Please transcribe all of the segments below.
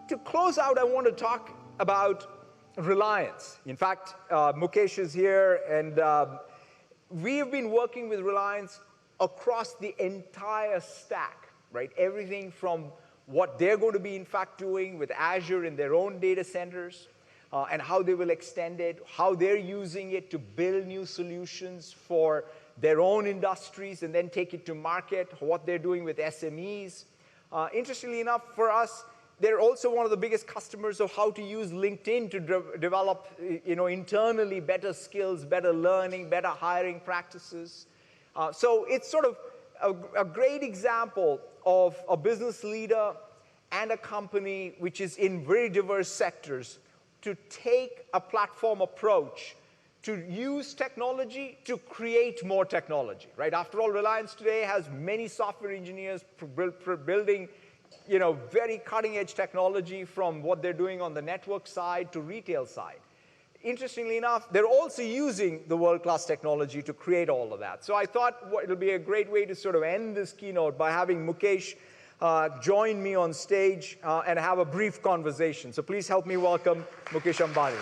to close out, I want to talk about Reliance. In fact, Mukesh is here, and we have been working with Reliance across the entire stack, right? Everything from what they're going to be, in fact, doing with Azure in their own data centers, and how they will extend it, how they're using it to build new solutions for their own industries and then take it to market, what they're doing with SMEs. Interestingly enough, for us, they're also one of the biggest customers of how to use LinkedIn to develop, internally better skills, better learning, better hiring practices. So it's sort of a great example of a business leader and a company which is in very diverse sectors to take a platform approach to use technology to create more technology, right? After all, Reliance today has many software engineers building very cutting-edge technology from what they're doing on the network side to retail side. Interestingly enough, they're also using the world-class technology to create all of that. So I thought it'll be a great way to sort of end this keynote by having Mukesh join me on stage and have a brief conversation. So please help me welcome Mukesh Ambani.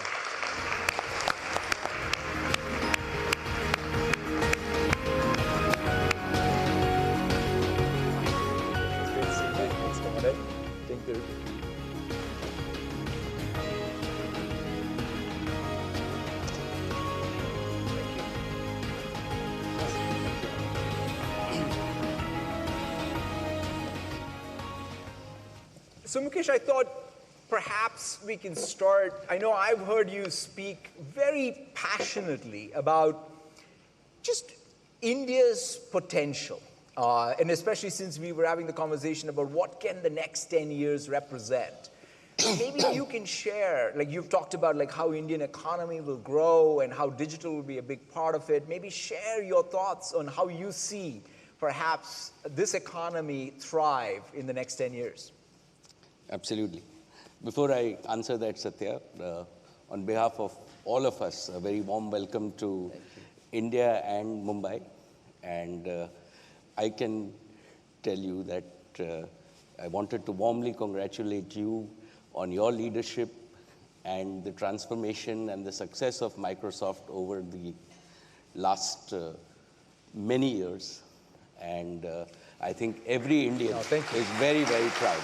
So Mukesh, I thought perhaps we can start. I know I've heard you speak very passionately about just India's potential, and especially since we were having the conversation about what can the next 10 years represent. Maybe you can share, like you've talked about like how Indian economy will grow and how digital will be a big part of it. Maybe share your thoughts on how you see perhaps this economy thrive in the next 10 years. Absolutely. Before I answer that, Satya, on behalf of all of us, a very warm welcome to India and Mumbai. And I can tell you that I wanted to warmly congratulate you on your leadership and the transformation and the success of Microsoft over the last many years. And I think every Indian is very, very proud.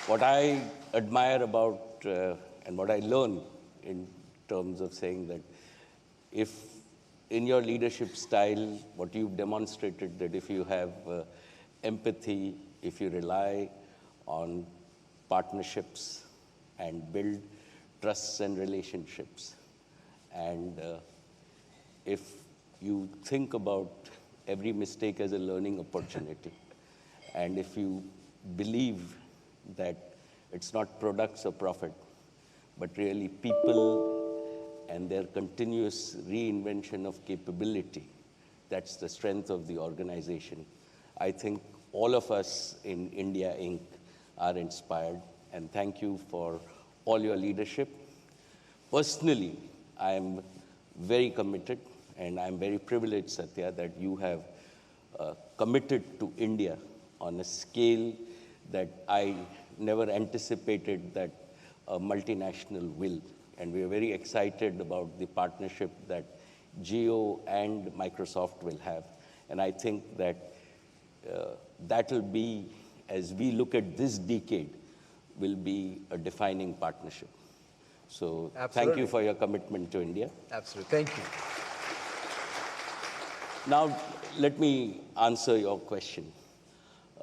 What I admire about and what I learn in terms of saying that if in your leadership style, what you've demonstrated that if you have empathy, if you rely on partnerships and build trusts and relationships, and if you think about every mistake as a learning opportunity. And if you believe that it's not products or profit, but really people and their continuous reinvention of capability, that's the strength of the organization. I think all of us in India Inc. are inspired, and thank you for all your leadership. Personally, I am very committed. And I'm very privileged, Satya, that you have committed to India on a scale that I never anticipated that a multinational will. And we are very excited about the partnership that Jio and Microsoft will have. And I think that that will be, as we look at this decade, will be a defining partnership. So Thank you for your commitment to India. Absolutely. Thank you. Now, let me answer your question.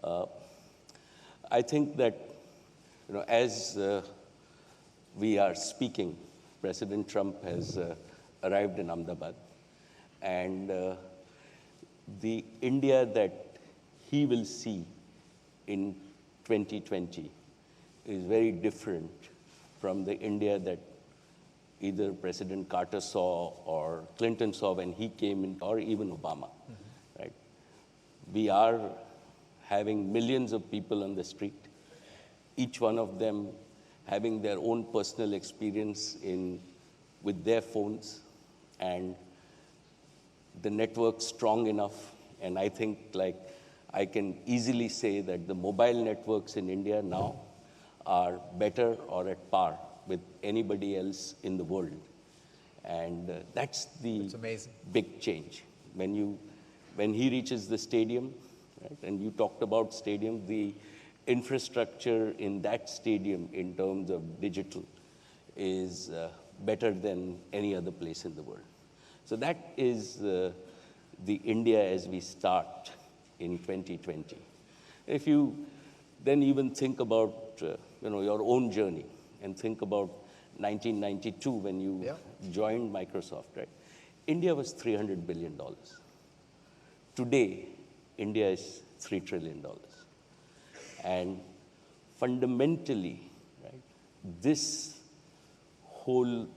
I think that, as we are speaking, President Trump has arrived in Ahmedabad, and the India that he will see in 2020 is very different from the India that either President Carter saw or Clinton saw when he came in, or even Obama, right? We are having millions of people on the street, each one of them having their own personal experience with their phones, and the network strong enough. And I think, like I can easily say that the mobile networks in India now are better or at par with anybody else in the world. And that's the amazing. big change. When he reaches the stadium, right, and you talked about stadium, the infrastructure in that stadium in terms of digital is better than any other place in the world. So that is the India as we start in 2020. If you then even think about your own journey and think about 1992 when you joined Microsoft, right? India was $300 billion. Today, India is $3 trillion. And fundamentally, right, this whole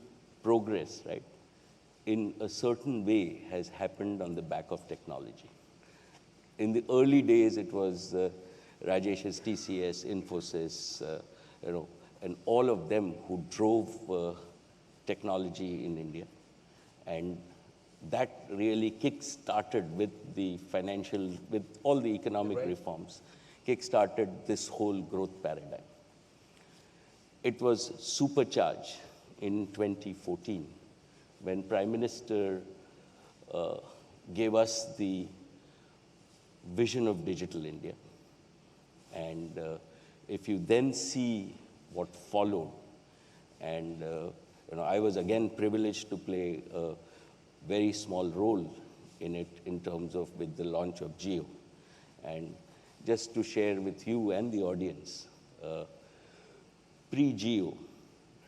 progress, right, in a certain way has happened on the back of technology. In the early days, it was Rajesh's TCS, Infosys, and all of them who drove technology in India. And that really kick-started with with all the economic reforms, kick-started this whole growth paradigm. It was supercharged in 2014 when Prime Minister gave us the vision of Digital India. And if you then see what followed, and I was again privileged to play a very small role in it in terms of with the launch of Jio. And just to share with you and the audience, pre-Jio,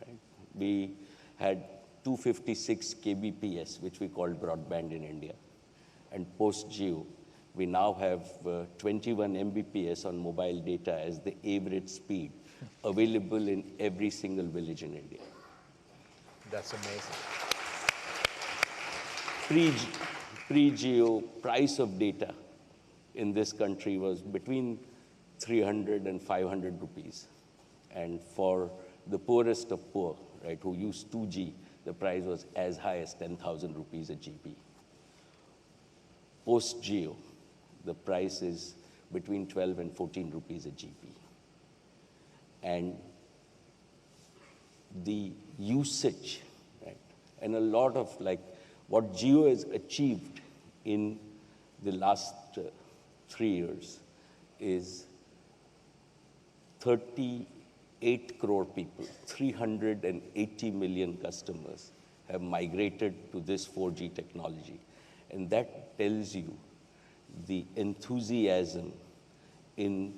right, we had 256 kbps, which we called broadband in India. And post-Jio, we now have 21 Mbps on mobile data as the average speed available in every single village in India. That's amazing. Pre-Jio, price of data in this country was between 300 and 500 rupees. And for the poorest of poor, right, who used 2G, the price was as high as 10,000 rupees a GB. Post-Jio, the price is between 12 and 14 rupees a GB. And the usage, right, and a lot of what Jio has achieved in the last 3 years is 38 crore people, 380 million customers have migrated to this 4G technology. And that tells you the enthusiasm in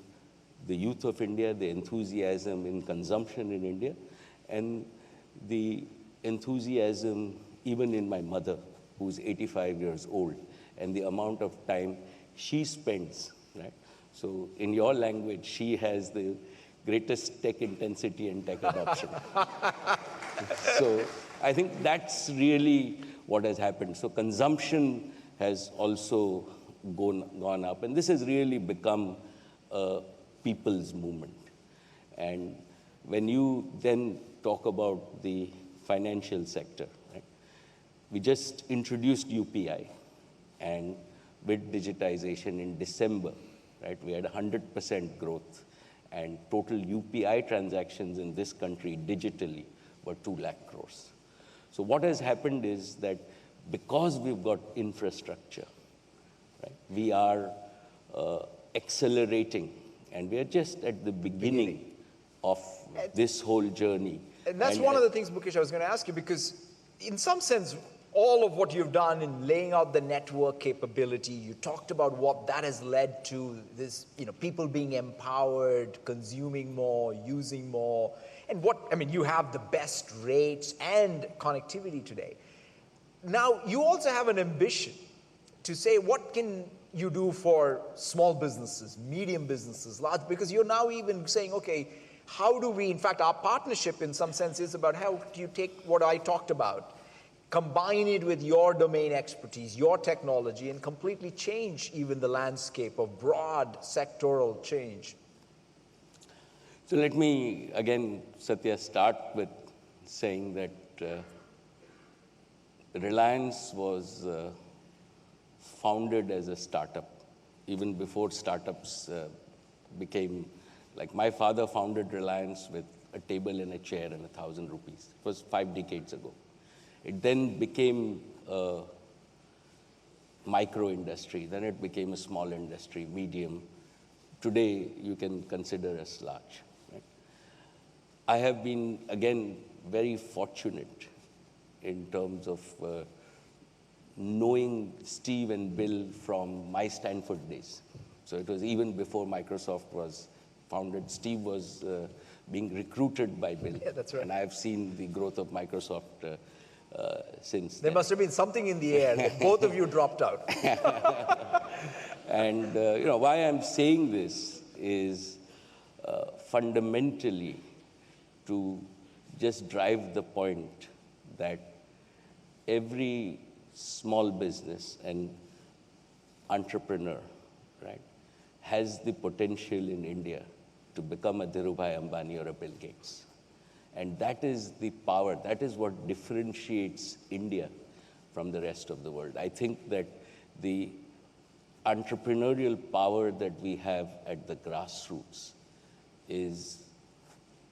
the youth of India, the enthusiasm in consumption in India, and the enthusiasm even in my mother, who's 85 years old, and the amount of time she spends, right? So in your language, she has the greatest tech intensity and tech adoption. So I think that's really what has happened. So consumption has also gone up, and this has really become a people's movement. And when you then talk about the financial sector, right, we just introduced UPI, and with digitization in December, right, we had 100% growth, and total UPI transactions in this country digitally were 2 lakh crores. So what has happened is that because we've got infrastructure, right, we are accelerating, and we are just at the beginning of this whole journey. And that's one of the things, Mukesh, I was going to ask you, because in some sense, all of what you've done in laying out the network capability, you talked about what that has led to, this, people being empowered, consuming more, using more, and you have the best rates and connectivity today. Now, you also have an ambition to say, what can you do for small businesses, medium businesses, large, because you're now even saying, okay, how do we, in fact, our partnership in some sense is about how do you take what I talked about, combine it with your domain expertise, your technology, and completely change even the landscape of broad sectoral change. So let me, again, Satya, start with saying that Reliance was founded as a startup even before startups became, like my father founded Reliance with a table and a chair and 1,000 rupees. It was 5 decades ago. It then became a micro industry, then it became a small industry, medium. Today, you can consider us large. Right? I have been, again, very fortunate in terms of knowing Steve and Bill from my Stanford days. So it was even before Microsoft was founded. Steve was being recruited by Bill. Yeah, that's right. And I've seen the growth of Microsoft since There then. must have been something in the air that both of you dropped out. And why I'm saying this is fundamentally to just drive the point that every small business and entrepreneur, right, has the potential in India to become a Dhirubhai Ambani or a Bill Gates. And that is the power, that is what differentiates India from the rest of the world. I think that the entrepreneurial power that we have at the grassroots is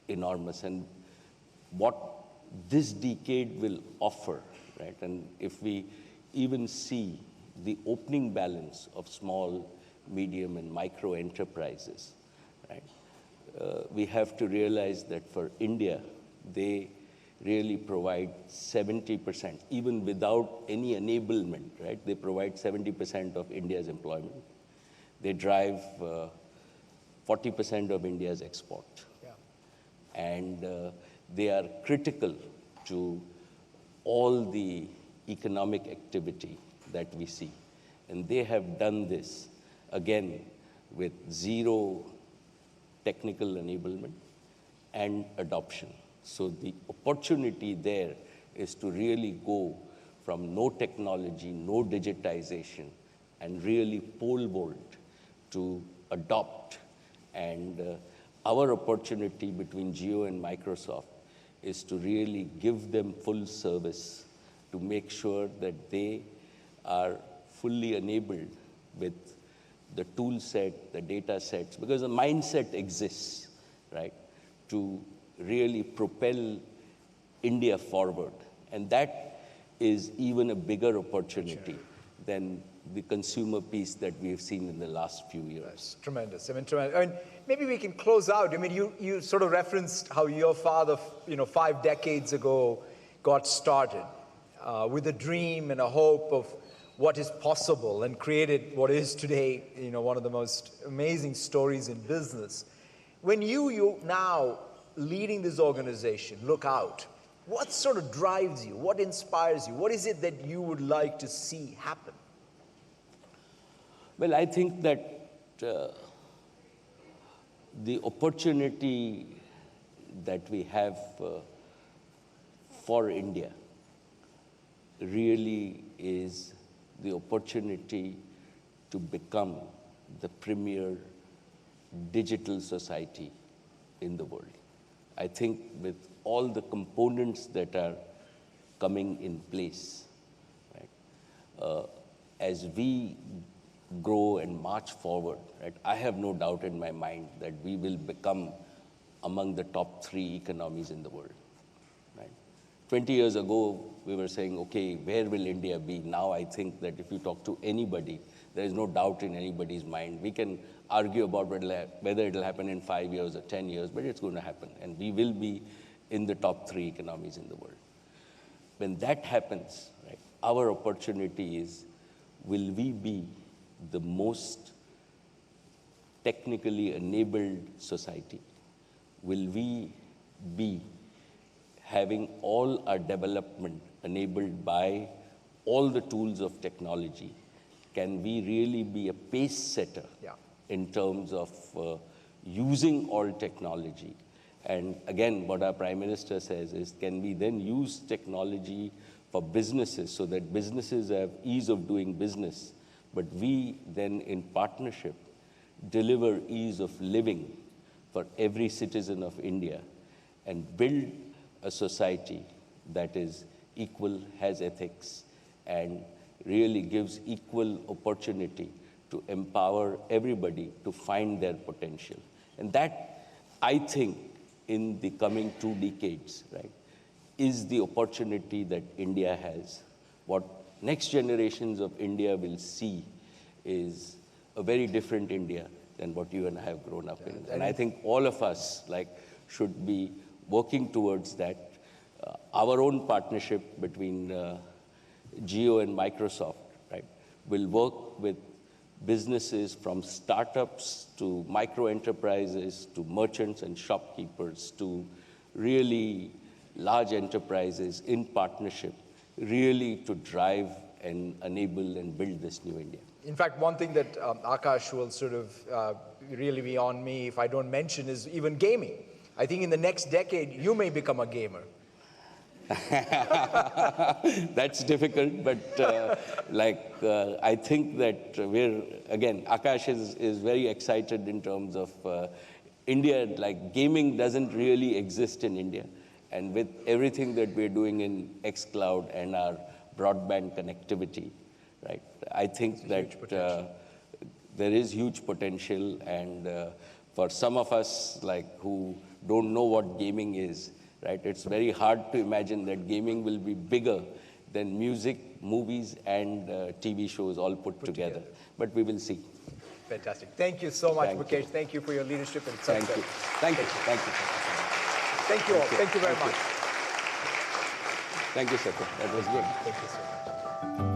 enormous. And what this decade will offer, right, and if we even see the opening balance of small, medium, and micro enterprises, right, we have to realize that for India, they really provide 70%, even without any enablement, right? They provide 70% of India's employment. They drive 40% of India's export. Yeah. And they are critical to all the economic activity that we see. And they have done this, again, with zero technical enablement and adoption. So the opportunity there is to really go from no technology, no digitization, and really pole vault to adopt. And our opportunity between Jio and Microsoft is to really give them full service to make sure that they are fully enabled with the tool set, the data sets, because the mindset exists, right, to really propel India forward. And that is even a bigger opportunity than the consumer piece that we have seen in the last few years. That's tremendous. I mean, tremendous. I mean, maybe we can close out. I mean, you sort of referenced how your father, 5 decades ago got started with a dream and a hope of what is possible and created what is today, one of the most amazing stories in business. When you now leading this organization, look out, what sort of drives you? What inspires you? What is it that you would like to see happen? Well, I think that the opportunity that we have for India really is the opportunity to become the premier digital society in the world. I think with all the components that are coming in place, right, as we grow and march forward, right, I have no doubt in my mind that we will become among the top 3 economies in the world. Right? 20 years ago, we were saying, okay, where will India be? Now I think that if you talk to anybody, there is no doubt in anybody's mind. We can argue about whether it will happen in 5 years or 10 years, but it's going to happen. And we will be in the top 3 economies in the world. When that happens, right, our opportunity is, will we be the most technically enabled society? Will we be having all our development enabled by all the tools of technology? Can we really be a pace setter in terms of using all technology? And again, what our Prime Minister says is, can we then use technology for businesses so that businesses have ease of doing business, but we then in partnership deliver ease of living for every citizen of India and build a society that is equal, has ethics, and really gives equal opportunity to empower everybody to find their potential. And that, I think, in the coming 2 decades, right, is the opportunity that India has. What next generations of India will see is a very different India than what you and I have grown up in. And I think all of us should be working towards that. Our own partnership between Jio and Microsoft, right, will work with businesses from startups to micro enterprises to merchants and shopkeepers to really large enterprises in partnership, really to drive and enable and build this new India. In fact, one thing that Akash will sort of really be on me if I don't mention is even gaming. I think in the next decade, you may become a gamer. That's difficult, but I think that Akash is very excited in terms of India. Like, gaming doesn't really exist in India. And with everything that we're doing in xCloud and our broadband connectivity, right, I think that there is huge potential. And for some of us who don't know what gaming is, right, it's very hard to imagine that gaming will be bigger than music, movies, and TV shows all put together. But we will see. Fantastic. Thank you so much, Mukesh. Thank you for your leadership and success. Thank you. Thank you. Thank you. Thank you all. Thank you very much. Thank you, Satya. That was good. Thank you so much.